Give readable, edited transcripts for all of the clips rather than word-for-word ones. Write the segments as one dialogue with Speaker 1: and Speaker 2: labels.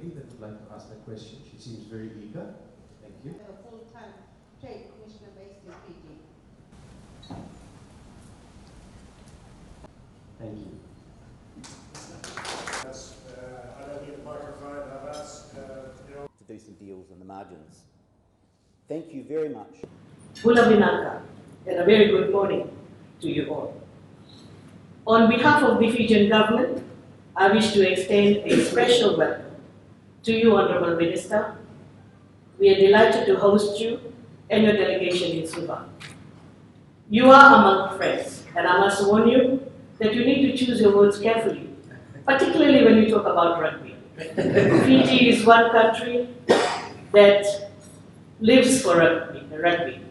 Speaker 1: lady that would like to ask a question. She seems very eager. Thank you.
Speaker 2: A full-time trade commissioner based in Fiji.
Speaker 1: Thank you.
Speaker 3: I don't need a microphone. I've asked,
Speaker 4: to do some deals on the margins. Thank you very much.
Speaker 5: Bula Vinaka, and a very good morning to you all. On behalf of the Fijian government, I wish to extend a special welcome to you, Honourable Minister. We are delighted to host you and your delegation in Suva. You are among friends, and I must warn you that you need to choose your words carefully, particularly when you talk about rugby. Fiji is one country that lives for rugby.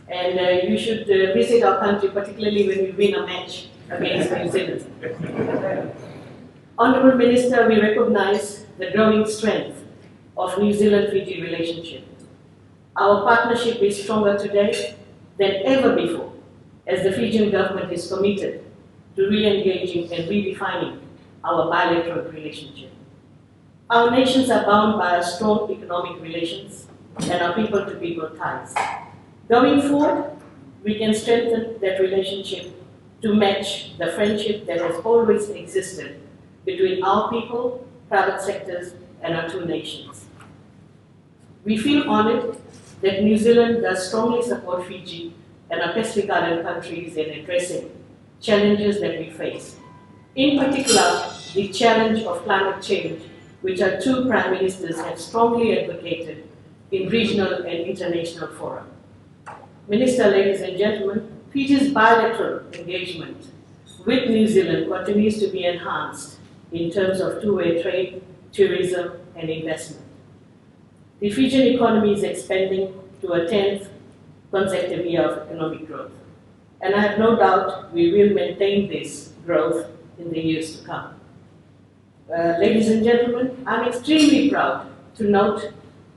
Speaker 5: And you should visit our country, particularly when you win a match against New Zealand. Honourable Minister, we recognize the growing strength of New Zealand-Fiji relationship. Our partnership is stronger today than ever before, as the Fijian government is committed to re-engaging and redefining our bilateral relationship. Our nations are bound by strong economic relations and our people-to-people ties. Going forward, we can strengthen that relationship to match the friendship that has always existed between our people, private sectors, and our two nations. We feel honored that New Zealand does strongly support Fiji and our Pacific Island countries in addressing challenges that we face. In particular, the challenge of climate change, which our two prime ministers have strongly advocated in regional and international fora. Minister, ladies and gentlemen, Fiji's bilateral engagement with New Zealand continues to be enhanced in terms of two-way trade, tourism, and investment. The Fijian economy is expanding to a 10th consecutive year of economic growth. And I have no doubt we will maintain this growth in the years to come. Ladies and gentlemen, I'm extremely proud to note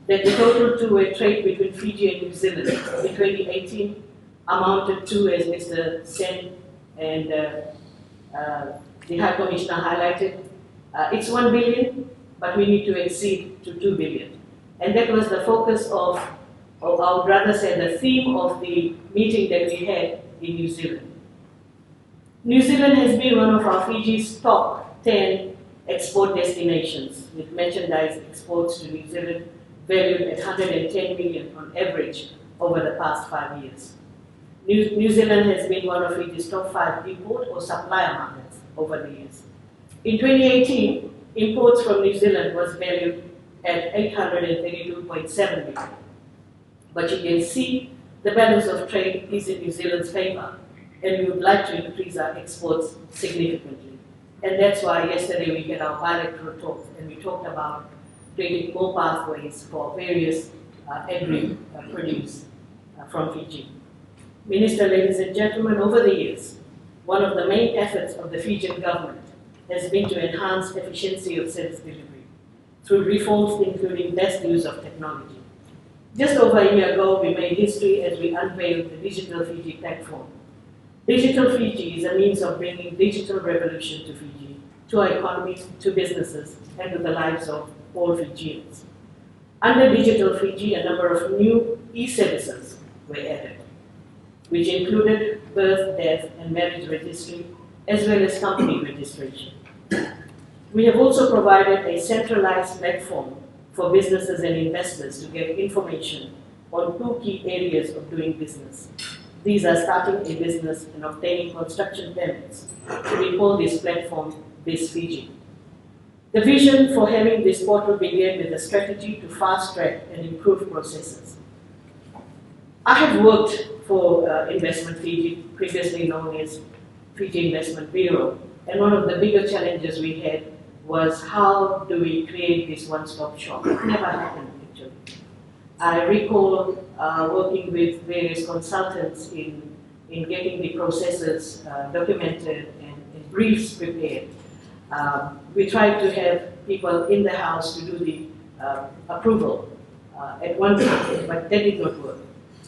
Speaker 5: that the total two-way trade between Fiji and New Zealand in 2018 amounted to, as Mr. Sen and the High Commissioner highlighted, it's 1 billion, but we need to exceed to 2 billion. And that was the focus of I would rather say the theme of the meeting that we had in New Zealand. New Zealand has been one of our Fiji's top 10 export destinations, with merchandise exports to New Zealand valued at 110 million on average over the past 5 years. New Zealand has been one of Fiji's top 5 import or supplier markets over the years. In 2018, imports from New Zealand was valued at 832.7 million. But you can see the balance of trade is in New Zealand's favor, and we would like to increase our exports significantly. And that's why yesterday we had our bilateral talks, and we talked about creating more pathways for various agri-produce from Fiji. Minister, ladies and gentlemen, over the years, one of the main efforts of the Fijian government has been to enhance efficiency of service delivery through reforms including best use of technology. Just over a year ago, we made history as we unveiled the Digital Fiji platform. Digital Fiji is a means of bringing digital revolution to Fiji, to our economy, to businesses, and to the lives of all Fijians. Under Digital Fiji, a number of new e-services were added, which included birth, death, and marriage registry, as well as company registration. We have also provided a centralized platform for businesses and investors to get information on 2 key areas of doing business. These are starting a business and obtaining construction permits. We call this platform Biz Fiji. The vision for having this portal began with a strategy to fast-track and improve processes. I have worked for Investment Fiji, previously known as Fiji Investment Bureau, and one of the bigger challenges we had was how do we create this one-stop shop? It never happened, actually. I recall working with various consultants in getting the processes documented and briefs prepared. We tried to have people in the house to do the approval at one time, but that did not work.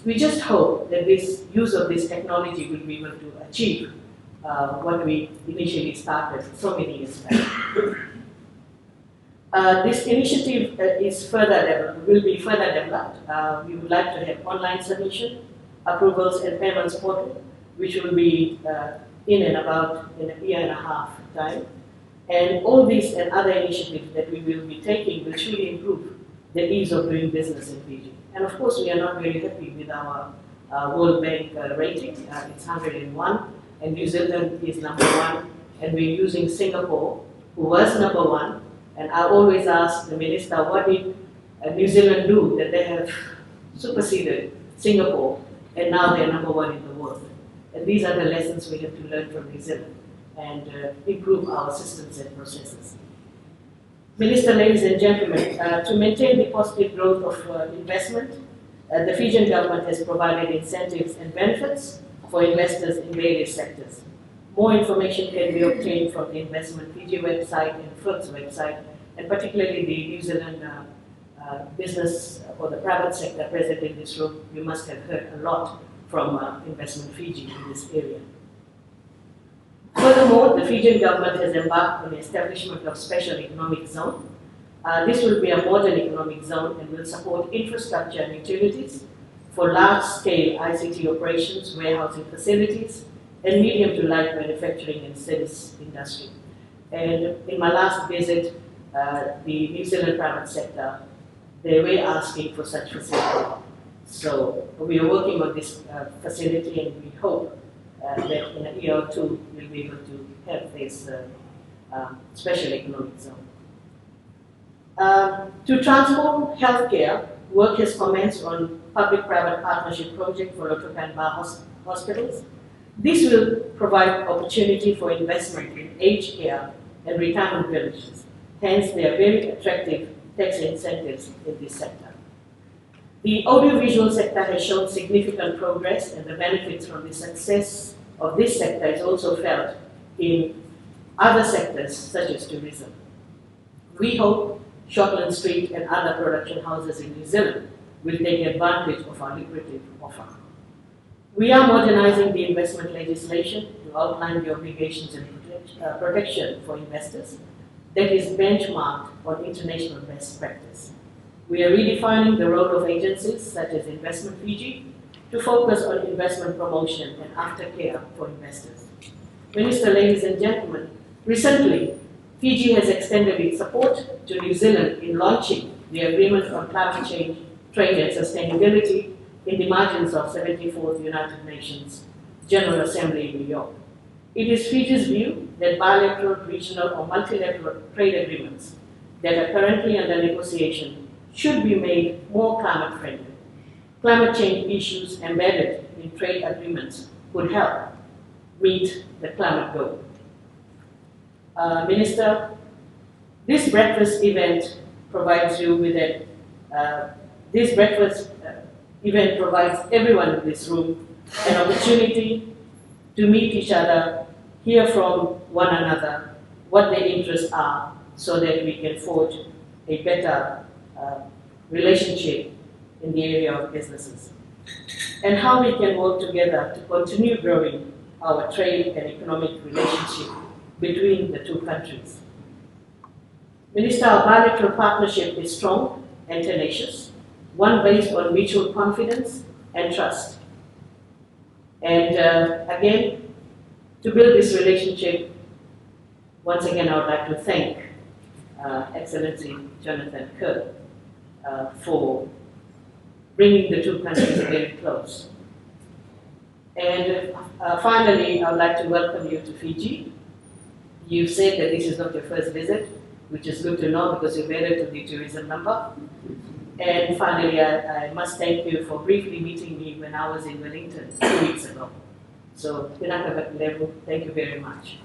Speaker 5: We just hope that this use of this technology will be able to achieve what we initially started so many years back. This initiative will be further developed. We would like to have online submission, approvals and payments portal, which will be in a year and a half time. And all these and other initiatives that we will be taking will truly improve the ease of doing business in Fiji. And of course, we are not very happy with our World Bank rating. It's 101, and New Zealand is number 1, and we're using Singapore, who was number 1. And I always ask the minister, what did New Zealand do that they have superseded Singapore, and now they're number 1 in the world? And these are the lessons we have to learn from New Zealand and improve our systems and processes. Minister, ladies and gentlemen, to maintain the positive growth of investment, the Fijian government has provided incentives and benefits for investors in various sectors. More information can be obtained from the Investment Fiji website and FIRT's website, and particularly the New Zealand business or the private sector present in this room. You must have heard a lot from Investment Fiji in this area. Furthermore, the Fijian government has embarked on the establishment of special economic zone. This will be a modern economic zone and will support infrastructure and utilities for large-scale ICT operations, warehousing facilities, and medium to light manufacturing and service industry. And in my last visit, the New Zealand private sector, they were asking for such facility. So we are working on this facility, and we hope that in a year or two, we'll be able to have this special economic zone. To transform healthcare, work has commenced on Public-Private Partnership project for Otokan Bar hospitals. This will provide opportunity for investment in aged care and retirement villages. Hence, there are very attractive tax incentives in this sector. The audiovisual sector has shown significant progress, and the benefits from the success of this sector is also felt in other sectors, such as tourism. We hope Shortland Street and other production houses in New Zealand will take advantage of our lucrative offer. We are modernizing the investment legislation to outline the obligations and protection for investors that is benchmarked on international best practice. We are redefining the role of agencies such as Investment Fiji to focus on investment promotion and aftercare for investors. Minister, ladies and gentlemen, recently, Fiji has extended its support to New Zealand in launching the Agreement on Climate Change, Trade and Sustainability in the margins of 74th United Nations General Assembly in New York. It is Fiji's view that bilateral, regional or multilateral trade agreements that are currently under negotiation should be made more climate friendly. Climate change issues embedded in trade agreements could help meet the climate goal. Minister, this breakfast event provides you with event provides everyone in this room an opportunity to meet each other, hear from one another what their interests are, so that we can forge a better relationship in the area of businesses, and how we can work together to continue growing our trade and economic relationship between the two countries. Minister, our bilateral partnership is strong and tenacious, one based on mutual confidence and trust. And again, to build this relationship, once again, I would like to thank Excellency Jonathan Kerr for bringing the two countries very close. And finally, I would like to welcome you to Fiji. You said that this is not your first visit, which is good to know because you've added to the tourism number. And finally, I must thank you for briefly meeting me when I was in Wellington 2 weeks ago. So, thank you very much.